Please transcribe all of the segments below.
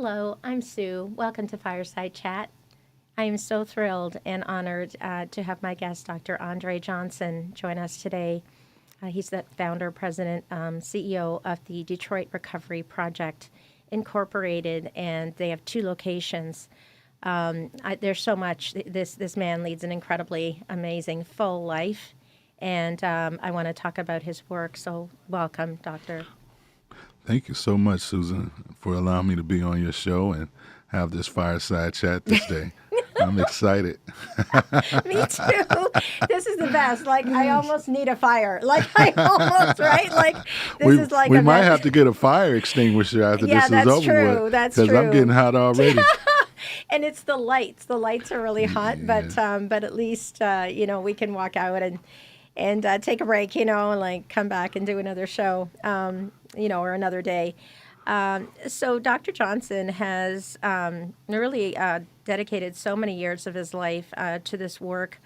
Hello, I'm Sue. Welcome to Fireside Chat. I am so thrilled and honored to have my guest, Dr. Andre Johnson, join us today. He's the founder, president, CEO of the Detroit Recovery Project Incorporated, and they have two locations. There's so much. This man leads an incredibly amazing, full life, and I want to talk about his work. So, welcome, Doctor. Thank you so much, Susan, for allowing me to be on your show and have this fireside chat this day. I'm excited. Me too. This is the best. Like I almost need a fire. Like I almost right. Like this is like we a might mess. have to get a fire extinguisher after Yeah, this is that's over true. with. That's Because I'm true. getting hot already. And it's the lights. The lights are really hot, but at least we can walk out and take a break. And like come back and do another show. Or another day. So Dr. Johnson has really dedicated so many years of his life to this work.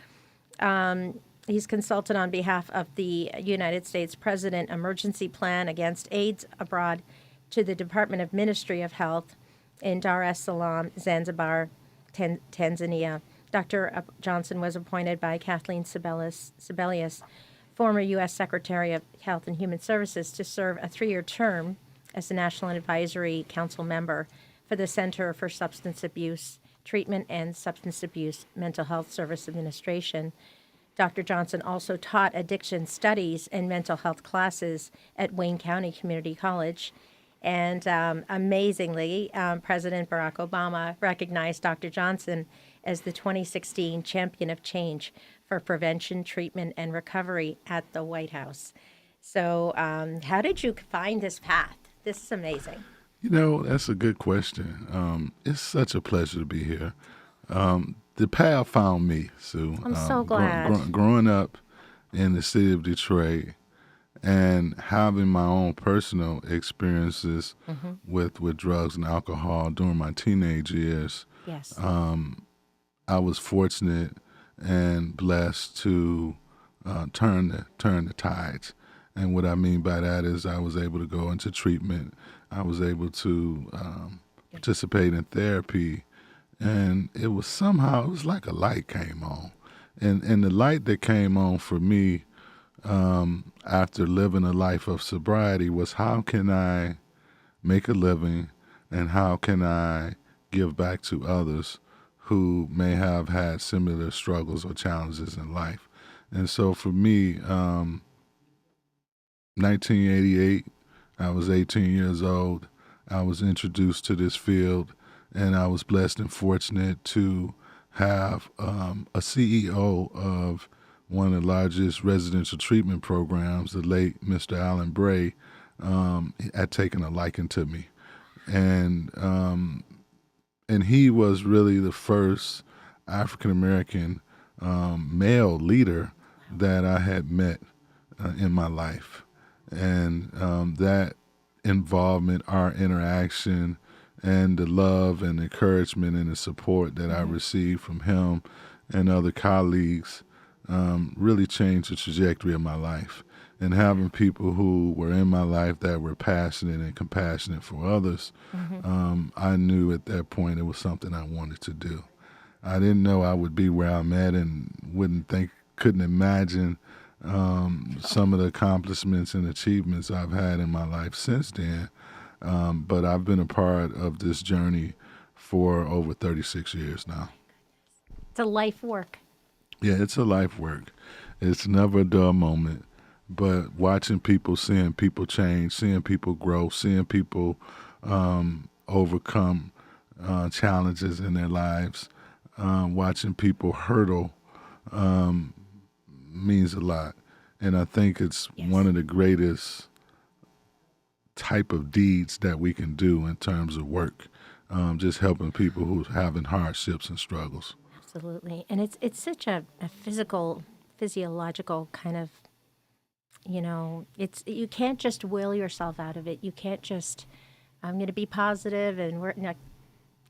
He's consulted on behalf of the United States President Emergency Plan Against AIDS abroad to the Department of Ministry of Health in Dar es Salaam, Zanzibar, Tanzania. Dr. Johnson was appointed by Kathleen Sebelius, former U.S. Secretary of Health and Human Services, to serve a 3-year term as the National Advisory Council member for the Center for Substance Abuse Treatment and Substance Abuse Mental Health Service Administration. Dr. Johnson also taught addiction studies and mental health classes at Wayne County Community College. And amazingly, President Barack Obama recognized Dr. Johnson as the 2016 Champion of Change for Prevention, Treatment, and Recovery at the White House. So how did you find this path? This is amazing. That's a good question. It's such a pleasure to be here. The path found me, Sue. I'm so glad. Growing up in the city of Detroit and having my own personal experiences with drugs and alcohol during my teenage years, Yes. I was fortunate and blessed to turn the tides. And what I mean by that is I was able to go into treatment. I was able to participate in therapy. And it was like a light came on. And the light that came on for me after living a life of sobriety was, how can I make a living and how can I give back to others who may have had similar struggles or challenges in life. And so for me, 1988, I was 18 years old. I was introduced to this field, and I was blessed and fortunate to have a CEO of one of the largest residential treatment programs, the late Mr. Alan Bray, had taken a liking to me. And he was really the first African-American male leader that I had met in my life. And that involvement, our interaction, and the love and encouragement and the support that I received from him and other colleagues really changed the trajectory of my life. And having people who were in my life that were passionate and compassionate for others, I knew at that point it was something I wanted to do. I didn't know I would be where I'm at and couldn't imagine some of the accomplishments and achievements I've had in my life since then. But I've been a part of this journey for over 36 years now. It's a life work. Yeah, it's a life work. It's never a dull moment. But watching people, seeing people change, seeing people grow, seeing people overcome challenges in their lives, watching people hurdle means a lot. And I think it's one of the greatest type of deeds that we can do in terms of work, just helping people who's having hardships and struggles. Absolutely. And it's such a physiological kind of, you can't just will yourself out of it. You can't just, I'm going to be positive and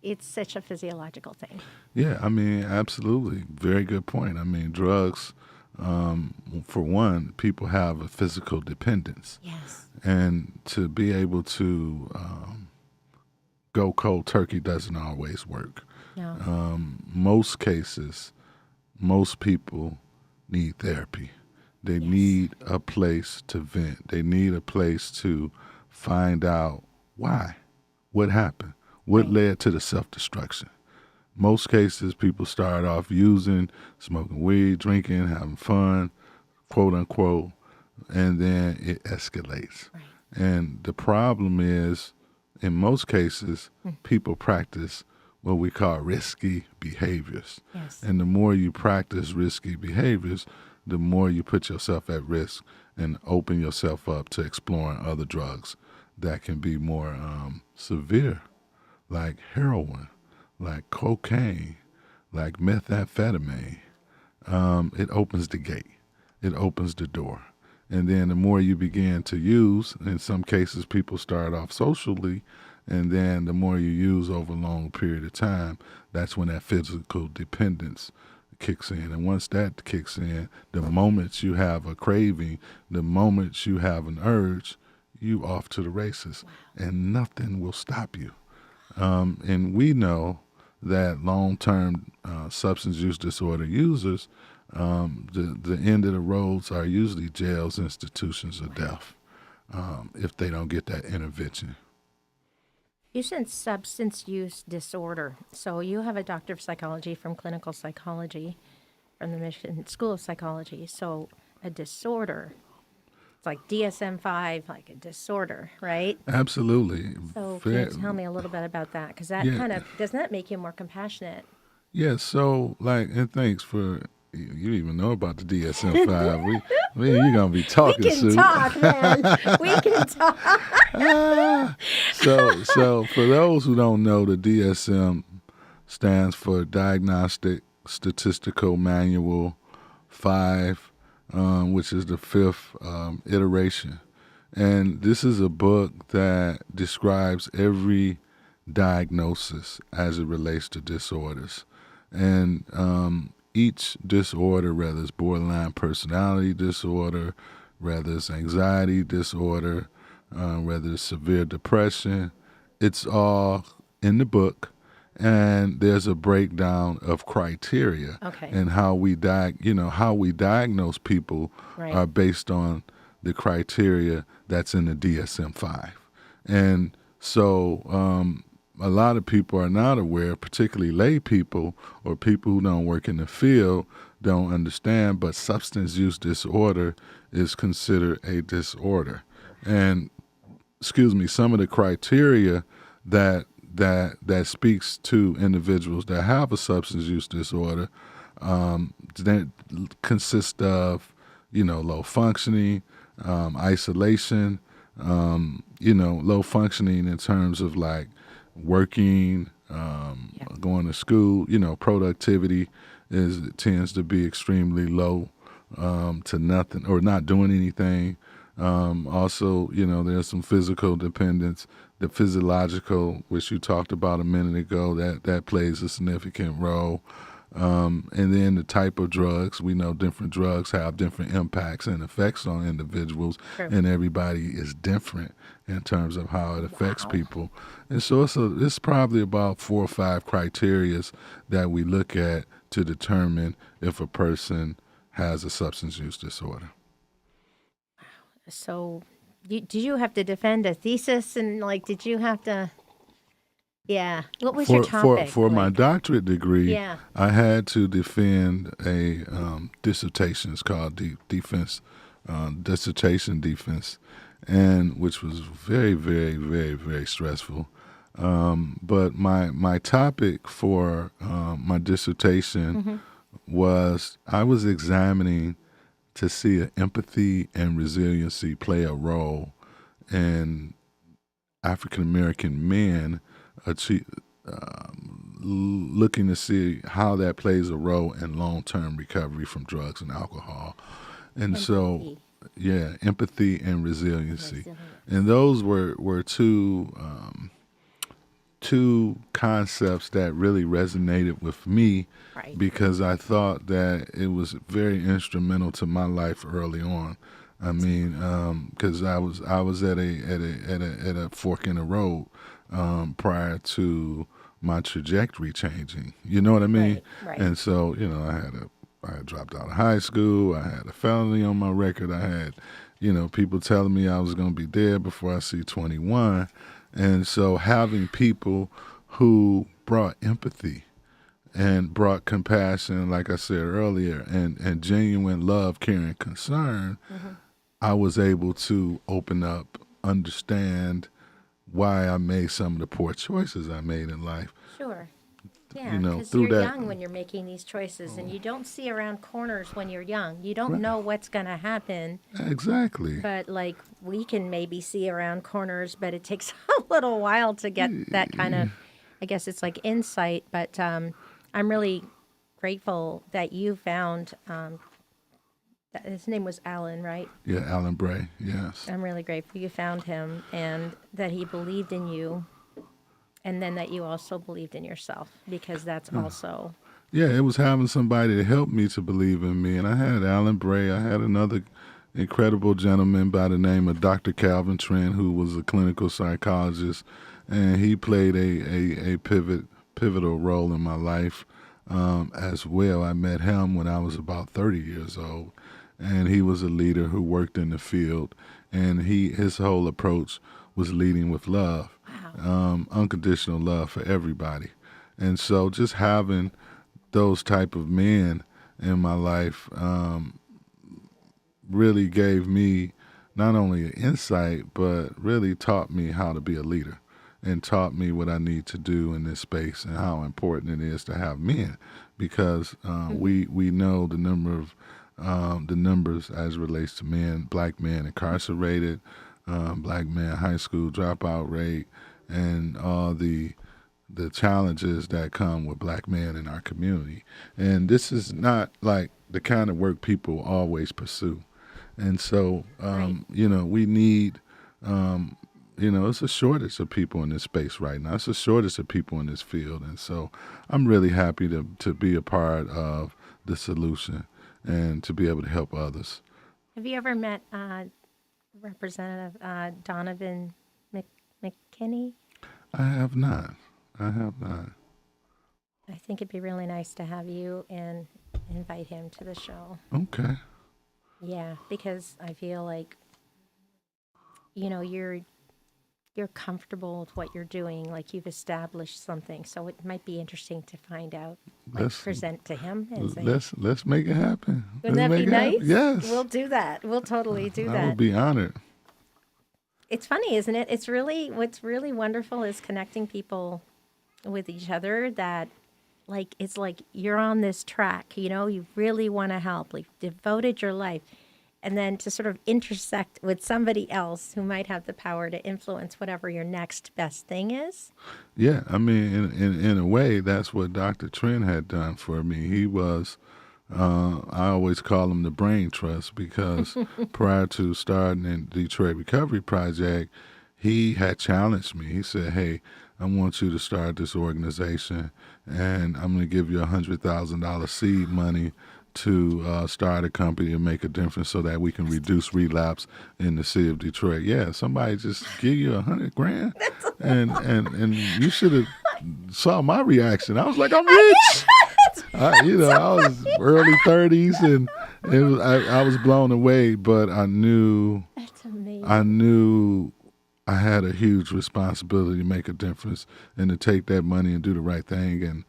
it's such a physiological thing. Yeah, absolutely. Very good point. Drugs, for one, people have a physical dependence. Yes. And to be able to go cold turkey doesn't always work. No. Most cases, most people need therapy. They Yes. need a place to vent. They need a place to find out why, what happened, what Right. led to the self destruction. Most cases, people start off using, smoking weed, drinking, having fun, quote unquote, and then it escalates. Right. And the problem is, in most cases, people practice what we call risky behaviors. Yes. And the more you practice risky behaviors, the more you put yourself at risk and open yourself up to exploring other drugs that can be more severe, like heroin, like cocaine, like methamphetamine. It opens the gate. It opens the door. And then the more you begin to use, in some cases people start off socially, and then the more you use over a long period of time, that's when that physical dependence kicks in. And once that kicks in, the moment you have a craving, the moment you have an urge, you off to the races, and nothing will stop you. And we know that long-term substance use disorder users, the end of the roads are usually jails, institutions, or death if they don't get that intervention. You said substance use disorder. So you have a doctor of psychology from clinical psychology from the Michigan School of Psychology. So a disorder, it's like DSM-5, like a disorder, right? Absolutely. So can you tell me a little bit about that? Because that Yeah. kind of, doesn't that make you more compassionate? Yeah, so like, and thanks for you even know about the DSM-5. You're gonna be We talking can soon. talk, man. We can talk. So for those who don't know, the DSM stands for Diagnostic Statistical Manual 5, which is the fifth iteration. And this is a book that describes every diagnosis as it relates to disorders. And each disorder, whether it's borderline personality disorder, whether it's anxiety disorder, whether it's severe depression, it's all in the book. And there's a breakdown of criteria Okay. and how we how we diagnose people Right. are based on the criteria that's in the DSM-5. And so a lot of people are not aware, particularly lay people or people who don't work in the field, don't understand, but substance use disorder is considered a disorder. And some of the criteria that speaks to individuals that have a substance use disorder that consist of, low functioning, isolation, low functioning in terms of like working, going to school, productivity tends to be extremely low, to nothing or not doing anything. Also, there's some physical dependence, the physiological, which you talked about a minute ago, that plays a significant role. And then the type of drugs, we know different drugs have different impacts and effects on individuals, True. and everybody is different in terms of how it affects Wow. people. And so it's probably about 4 or 5 criterias that we look at to determine if a person has a substance use disorder. So did you have to defend a thesis and did you have to, yeah. What was your topic? For my doctorate degree, Yeah. I had to defend a dissertation. It's called dissertation defense, and which was very, very, very, very stressful. But my topic for my dissertation was I was examining to see if empathy and resiliency play a role in African American men looking to see how that plays a role in long-term recovery from drugs and alcohol. And so, yeah, empathy and resiliency. And those were two concepts that really resonated with me, Right. because I thought that it was very instrumental to my life early on. I mean, because I was at a fork in the road. prior to my trajectory changing. You know what I mean? Right, right. And so, I had dropped out of high school. I had a felony on my record. I had, people telling me I was going to be dead before I see 21. And so having people who brought empathy and brought compassion, like I said earlier, and genuine love, care, and concern, Mm-hmm. I was able to open up, understand why I made some of the poor choices I made in life. Sure. Yeah, because Through you're that. young when you're making these choices, and you don't see around corners when you're young. You don't Right. know what's going to happen, Exactly. but like we can maybe see around corners, but it takes a little while to get that kind of, I guess it's like insight. But I'm really grateful that you found, that his name was Alan, right? Yeah, Alan Bray. Yes. I'm really grateful you found him and that he believed in you, and then that you also believed in yourself, because that's also. Yeah, it was having somebody to help me to believe in me. And I had Alan Bray. I had another incredible gentleman by the name of Dr. Calvin Trent, who was a clinical psychologist, and he played a pivotal role in my life as well. I met him when I was about 30 years old, and he was a leader who worked in the field, and his whole approach was leading with love, Wow. unconditional love for everybody. And so just having those type of men in my life really gave me not only an insight, but really taught me how to be a leader and taught me what I need to do in this space and how important it is to have men, because we know the numbers as it relates to men, black men incarcerated, black men high school dropout rate, and all the challenges that come with black men in our community. And this is not like the kind of work people always pursue. And so, Right. we need, it's a shortage of people in this space right now. It's a shortage of people in this field. And so I'm really happy to be a part of the solution and to be able to help others. Have you ever met Representative Donovan McKinney? I have not. I have not. I think it'd be really nice to have you and invite him to the show. Okay. Yeah, because I feel like, you know, you're comfortable with what you're doing, like you've established something. So it might be interesting to find out, like Let's present to him and say, let's make it happen. wouldn't Let's that be make it happen. nice? Yes. We'll do that. We'll totally do I that. would be honored. It's funny, isn't it? It's really, what's really wonderful is connecting people with each other that, like, it's like you're on this track, you know, you really want to help, like devoted your life, and then to sort of intersect with somebody else who might have the power to influence whatever your next best thing is. Yeah, I mean, in a way, that's what Dr. Trent had done for me. He was, I always call him the brain trust, because prior to starting in Detroit Recovery Project, he had challenged me. He said, "Hey, I want you to start this organization, and I'm going to give you $100,000 seed money to start a company and make a difference so that we can reduce relapse in the city of Detroit." Yeah, somebody just give you $100,000, and you should have saw my reaction. I was like, I'm rich. I was early 30s, and I was blown away. But I knew That's amazing. I had a huge responsibility to make a difference and to take that money and do the right thing. And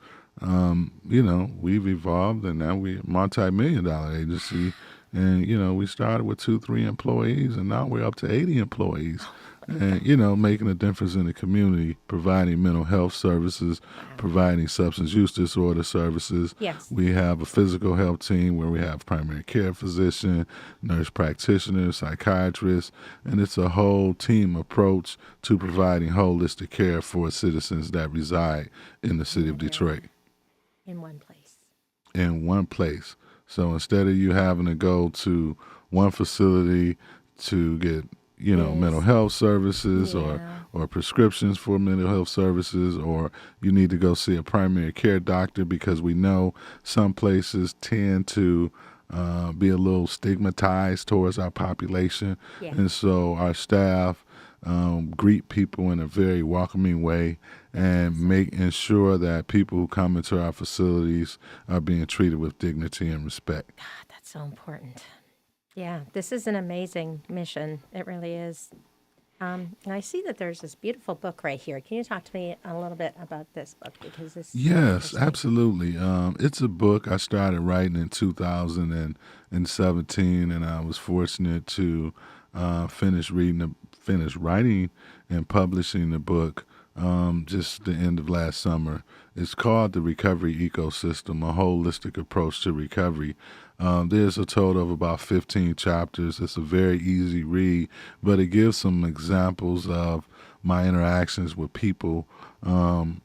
we've evolved, and now we're a multi-million-dollar agency. And we started with 2-3 employees, and now we're up to 80 employees. And making a difference in the community, providing mental health services, providing substance use disorder services. Yes. We have a physical health team where we have primary care physician, nurse practitioners, psychiatrists, and it's a whole team approach to providing holistic care for citizens that reside in the city of Detroit In one place. in one place. So instead of you having to go to one facility to get mental health services or prescriptions for mental health services, or you need to go see a primary care doctor, because we know some places tend to be a little stigmatized towards our population. Yeah. And so our staff greet people in a very welcoming way, and making sure that people who come into our facilities are being treated with dignity and respect. God, that's so important. Yeah, this is an amazing mission. It really is. And I see that there's this beautiful book right here. Can you talk to me a little bit about this book because it's so Yes, interesting? absolutely. It's a book I started writing in 2017, and I was fortunate to finish writing and publishing the book just the end of last summer. It's called The Recovery Ecosystem, a holistic approach to recovery. There's a total of about 15 chapters. It's a very easy read, but it gives some examples of my interactions with people on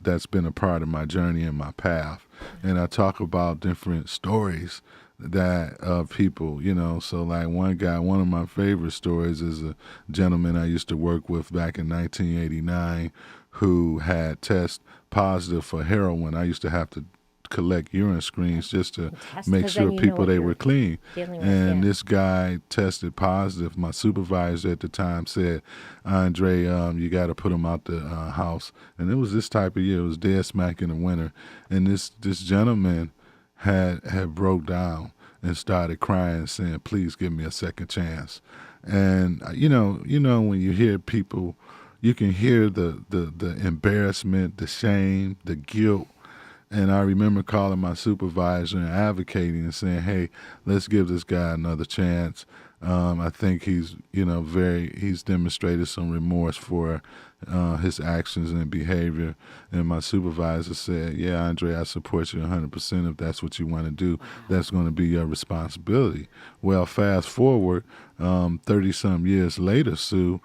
that's been a part of my journey and my path. And I talk about different stories that of people, So like one of my favorite stories is a gentleman I used to work with back in 1989 who had test positive for heroin. I used to have to collect urine screens just to Test make because then sure you know people what they you're were clean. dealing with. And Yeah. this guy tested positive. My supervisor at the time said, "Andre, you got to put him out the house." And it was this type of year. It was dead smack in the winter, and this gentleman had broke down and started crying, saying, "Please give me a second chance." And when you hear people, you can hear the embarrassment, the shame, the guilt. And I remember calling my supervisor and advocating and saying, "Hey, let's give this guy another chance." I think he's demonstrated some remorse for his actions and behavior. And my supervisor said, "Yeah, Andre, I support you 100%. If that's what you want to do, that's going to be your responsibility." Well, fast forward 30 some years later, Sue,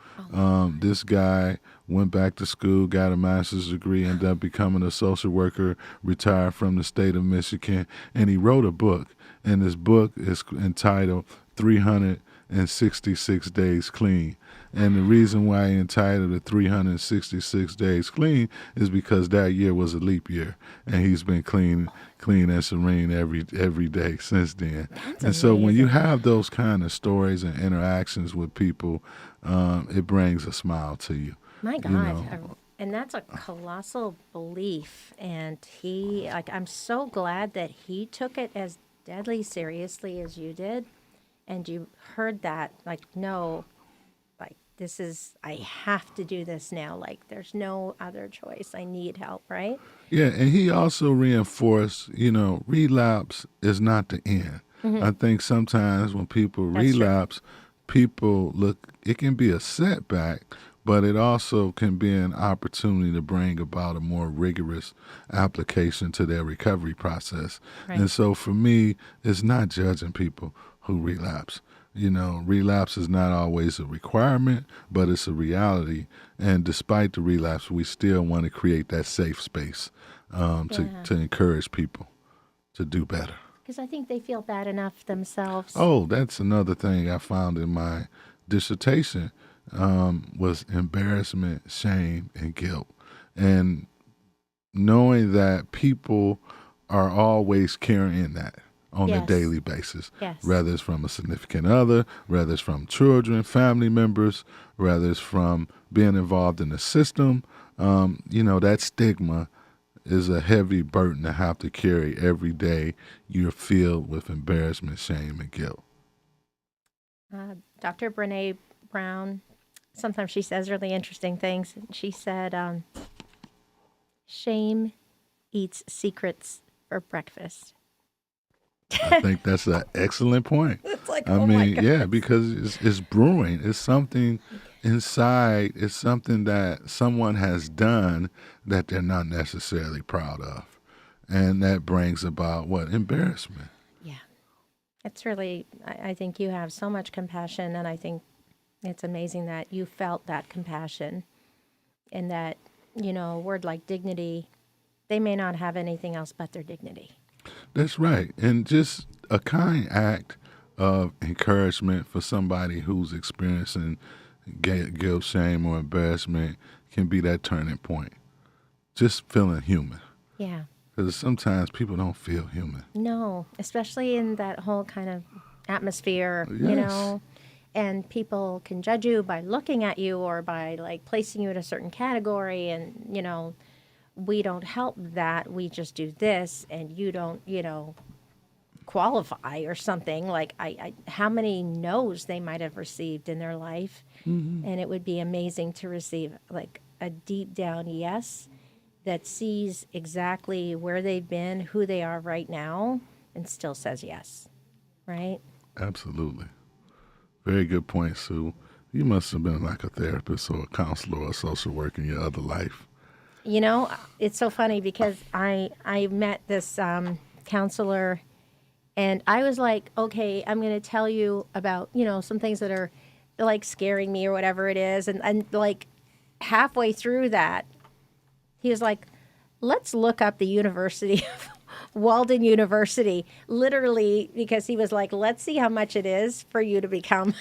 this guy went back to school, got a master's degree, ended up becoming a social worker, retired from the state of Michigan, and he wrote a book. And this book is entitled 366 Days Clean. And the reason why he entitled it 366 Days Clean is because that year was a leap year. And he's been clean and serene every day since then. That's And so when you amazing. have those kind of stories and interactions with people, it brings a smile to you. My You God. know, And that's a colossal belief. And I'm so glad that he took it as deadly seriously as you did. And you heard that, like, no, like, I have to do this now. Like, there's no other choice. I need help, right? yeah, and he also reinforced, relapse is not the end. I think sometimes when people That's true. relapse, people look, it can be a setback, but it also can be an opportunity to bring about a more rigorous application to their recovery process. Right. And so for me, it's not judging people who relapse. Relapse is not always a requirement, but it's a reality. And despite the relapse, we still want to create that safe space Yeah. to encourage people to do better. Because I think they feel bad enough themselves. Oh, that's another thing I found in my dissertation was embarrassment, shame, and guilt. And knowing that people are always carrying that on a Yes. daily basis, Yes. whether it's from a significant other, whether it's from children, family members, whether it's from being involved in the system. That stigma is a heavy burden to have to carry every day. You're filled with embarrassment, shame, and guilt. Dr. Brene Brown, sometimes she says really interesting things. She said, shame eats secrets for breakfast. I think that's an excellent point. It's like, I oh my mean, God. yeah, because it's brewing. It's something inside. It's something that someone has done that they're not necessarily proud of. And that brings about what? Embarrassment. Yeah. It's really, I think you have so much compassion, and I think it's amazing that you felt that compassion and that, a word like dignity, they may not have anything else but their dignity. That's right. And just a kind act of encouragement for somebody who's experiencing guilt, shame, or embarrassment can be that turning point. Just feeling human. Yeah. Because sometimes people don't feel human. No, especially in that whole kind of atmosphere, Yes. and people can judge you by looking at you or by like placing you in a certain category, and we don't help that. We just do this, and you don't, qualify or something. Like how many no's they might have received in their life, and it would be amazing to receive like a deep down yes that sees exactly where they've been, who they are right now, and still says yes, right? Absolutely. Very good point, Sue. You must have been like a therapist or a counselor or a social worker in your other life. It's so funny because I met this counselor, and I was like, okay, I'm going to tell you about some things that are like scaring me or whatever it is, and like halfway through that, he was like, let's look up the University of Walden University, literally, because he was like, let's see how much it is for you to become.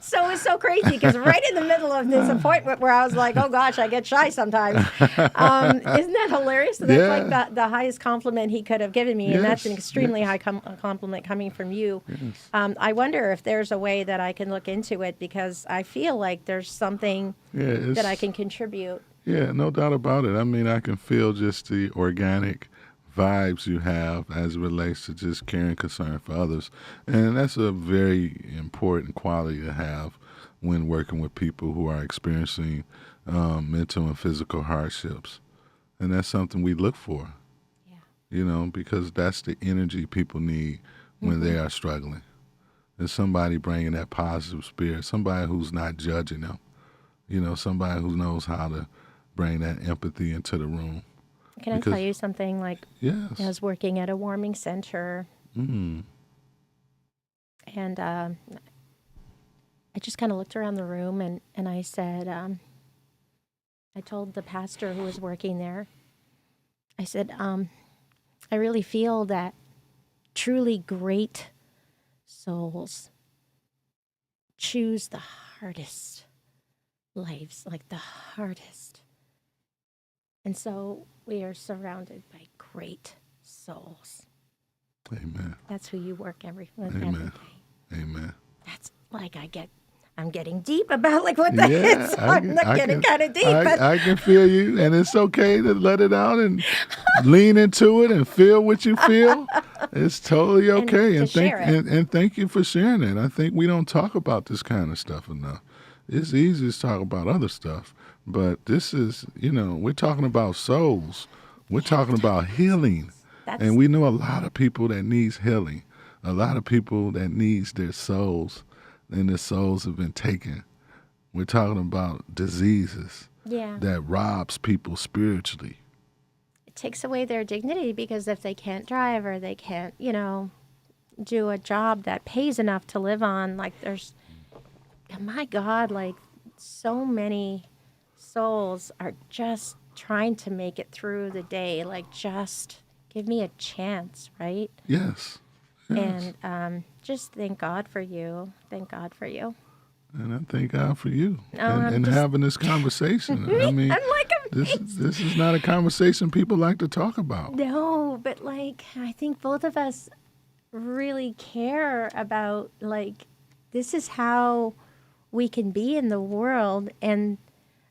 So it's so crazy because right in the middle of this appointment where I was like, oh gosh, I get shy sometimes. Isn't that hilarious? So that's like the highest compliment he could have given me. And that's an extremely high compliment coming from you. Yes. I wonder if there's a way that I can look into it, because I feel like there's something that I can contribute. Yeah, no doubt about it. I mean, I can feel just the organic vibes you have as it relates to just caring concern for others. And that's a very important quality to have when working with people who are experiencing mental and physical hardships. And that's something we look for, because that's the energy people need when they are struggling. There's somebody bringing that positive spirit, somebody who's not judging them, somebody who knows how to bring that empathy into the room. Can I tell you something? Like, yes. I was working at a warming center, and I just kind of looked around the room, and I said, I told the pastor who was working there, I said, I really feel that truly great souls choose the hardest lives, like the hardest. And so we are surrounded by great souls. Amen. That's who you work every day. Amen. That's like I'm getting deep about like what that is. So I'm getting kind of deep. I can feel you, and it's okay to let it out and lean into it and feel what you feel. It's totally okay. And thank you for sharing it. I think we don't talk about this kind of stuff enough. It's easy to talk about other stuff, but this is, we're talking about souls. We're talking about healing. And we know a lot of people that needs healing, a lot of people that needs their souls, and their souls have been taken. We're talking about diseases that robs people spiritually. It takes away their dignity, because if they can't drive or they can't, do a job that pays enough to live on, like my God, like so many souls are just trying to make it through the day. Like, just give me a chance, right? Yes. And just thank God for you. Thank God for you. And I thank God for you and having this conversation. I mean, I'm like, this is not a conversation people like to talk about. No, but like, I think both of us really care about, like, this is how we can be in the world, and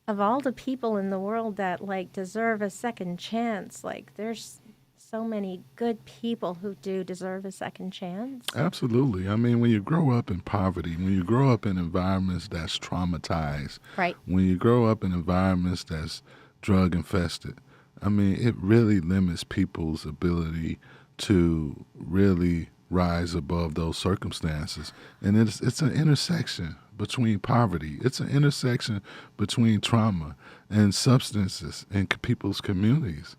of all the people in the world that like deserve a second chance, like there's so many good people who do deserve a second chance. Absolutely. I mean, when you grow up in poverty, when you grow up in environments that's traumatized, right? When you grow up in environments that's drug infested, I mean, it really limits people's ability to really rise above those circumstances. And it's an intersection between poverty. It's an intersection between trauma and substances in people's communities.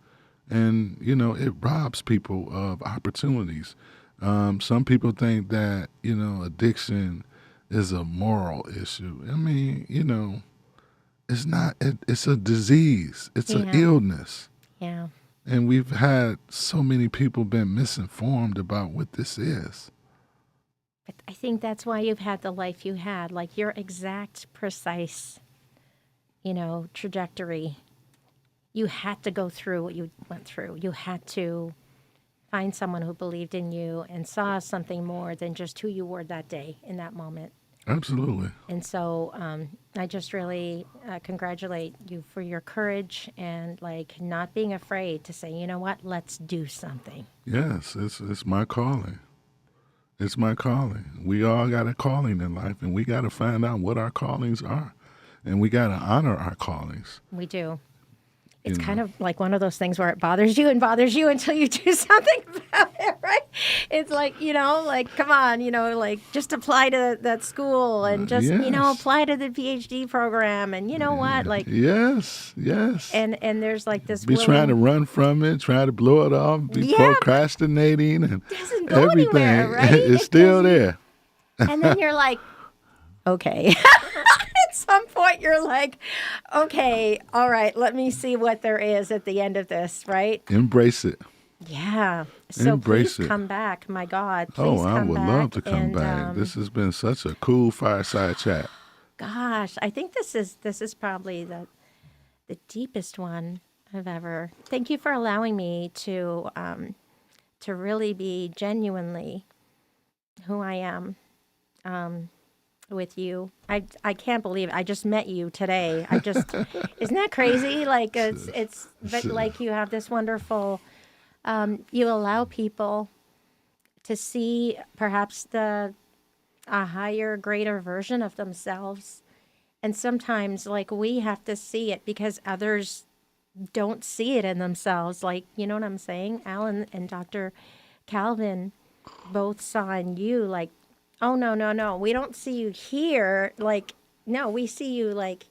And, it robs people of opportunities. Some people think that, addiction is a moral issue. I mean, it's not. It's a disease. It's an illness. Yeah. And we've had so many people been misinformed about what this is. But I think that's why you've had the life you had, like your exact, precise, trajectory. You had to go through what you went through. You had to find someone who believed in you and saw something more than just who you were that day in that moment. Absolutely. And so I just really congratulate you for your courage and like not being afraid to say, you know what, let's do something. Yes, it's my calling. It's my calling. We all got a calling in life, and we got to find out what our callings are, and we got to honor our callings. We do. You It's know. kind of like one of those things where it bothers you and bothers you until you do something about it, right? It's like, like, come on, like just apply to that school and just, Yes. apply to the PhD program. And you know what? Like, Yes. and there's like this Be trying to willing, run from it, try to blow it off, be yeah, procrastinating, and doesn't go everything anywhere, right? is It still doesn't- there. And then you're like, okay. At some point, you're like, okay, all right, let me see what there is at the end of this, right? Embrace it. Yeah. So Embrace please it. come back, my God. Please Oh, I come would back. love to come And, back. This has been such a cool fireside chat. gosh, I think this is probably the deepest one I've ever. Thank you for allowing me to really be genuinely who I am. With you. I can't believe it. I just met you today. Isn't that crazy? Like it's but like you have this wonderful you allow people to see perhaps a higher, greater version of themselves. And sometimes like we have to see it because others don't see it in themselves. Like, you know what I'm saying? Alan and Dr. Calvin both saw in you like, oh, no, we don't see you here. Like, no, we see you like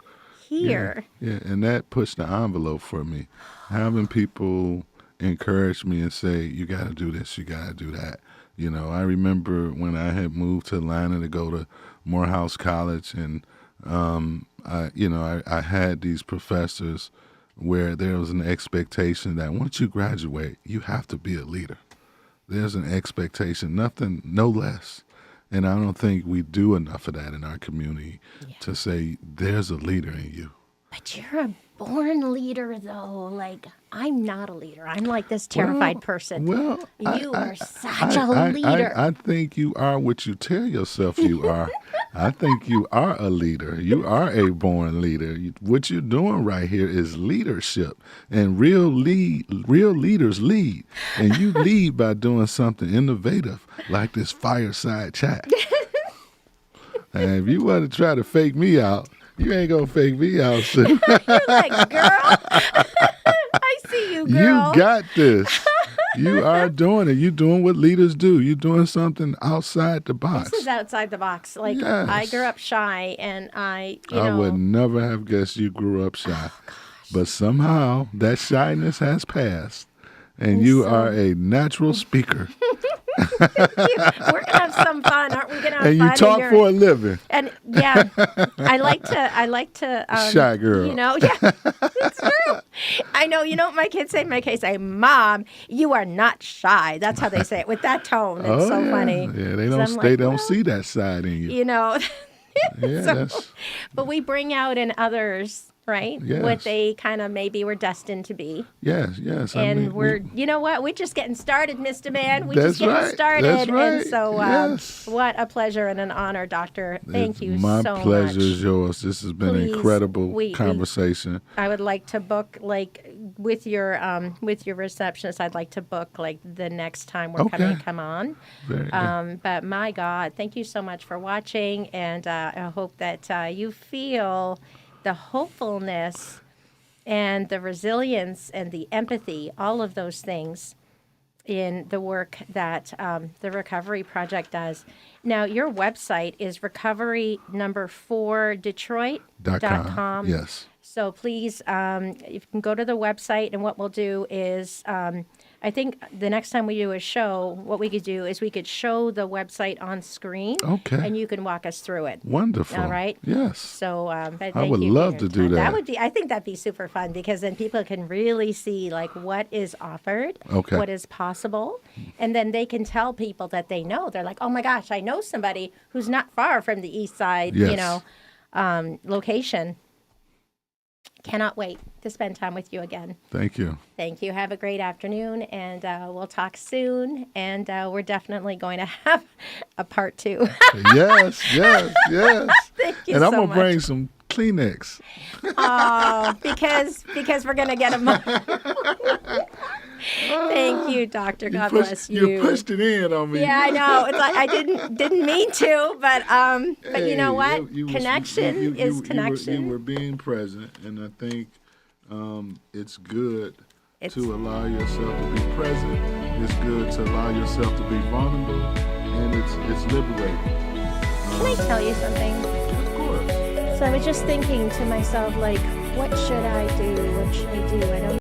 here. Yeah, and that pushed the envelope for me. Having people encourage me and say, you got to do this, you got to do that. I remember when I had moved to Atlanta to go to Morehouse College, and I had these professors where there was an expectation that once you graduate, you have to be a leader. There's an expectation, nothing, no less. And I don't think we do enough of that in our community to say there's a leader in you. But you're a born leader, though. Like, I'm not a leader. I'm like this terrified person. Well, you are such a leader. I think you are what you tell yourself you are. I think you are a leader. You are a born leader. What you're doing right here is leadership, and real leaders lead, and you lead by doing something innovative like this fireside chat. And if you want to try to fake me out, you ain't gonna fake me out, Sue. You're like, girl. I see you, girl. You got this. You are doing it. You're doing what leaders do. You're doing something outside the box. This is outside the box. Like, Yes. I grew up shy, and I would never have guessed you grew up shy. Oh, But somehow that shyness has passed, and you are a natural speaker. we're gonna have some fun, aren't we? Gonna have And fun. you talk for a living. And yeah, I like to. Shy girl. Yeah, it's true. I know. You know what my kids say? My kids say, "Mom, you are not shy." That's how they say it with that tone. It's so yeah. funny. Yeah, they 'Cause don't. I'm They like, don't well, see that side in you. You know. Yeah, that's But we bring out in others, right? Yes. What they kind of maybe were destined to be. yes. And you know what? We're just getting started, Mr. Man. We're That's just getting right. started. That's right. And so, Yes. what a pleasure and an honor, Doctor. Thank you My so much. pleasure is yours. This has been an Please, incredible conversation. I would like to book, like, with your receptionist, I'd like to book, like, the next time we're coming to come on. Very good. But my God, thank you so much for watching. And I hope that you feel the hopefulness and the resilience and the empathy, all of those things in the work that the Recovery Project does. Now, your website is recovery4detroit.com. Yes. So please, you can go to the website, and what we'll do is, I think the next time we do a show, what we could do is we could show the website on screen. Okay. And you can walk us through it. Wonderful. All right. Yes. So but I thank would you for love your to do time. that. Would be. I think that'd be super fun because then people can really see like what is offered, Okay. what is possible, and then they can tell people that they know. They're like, oh my gosh, I know somebody who's not far from the East Side, Yes. location. cannot wait to spend time with you again. Thank you. Thank you. Have a great afternoon, and we'll talk soon. And we're definitely going to have a part 2. Yes. Thank you And so I'm gonna much. bring some Kleenex. Oh, because we're going to get them. Thank you, Doctor. God bless you. You pushed it in on me. Yeah, I know. It's like I didn't mean to, but you know what? Connection is connection. You were being present, and I think it's good to allow yourself to be present. It's good to allow yourself to be vulnerable, and it's liberating. Can I tell you something? Of course. So I was just thinking to myself, like, what should I do? What should I do? I don't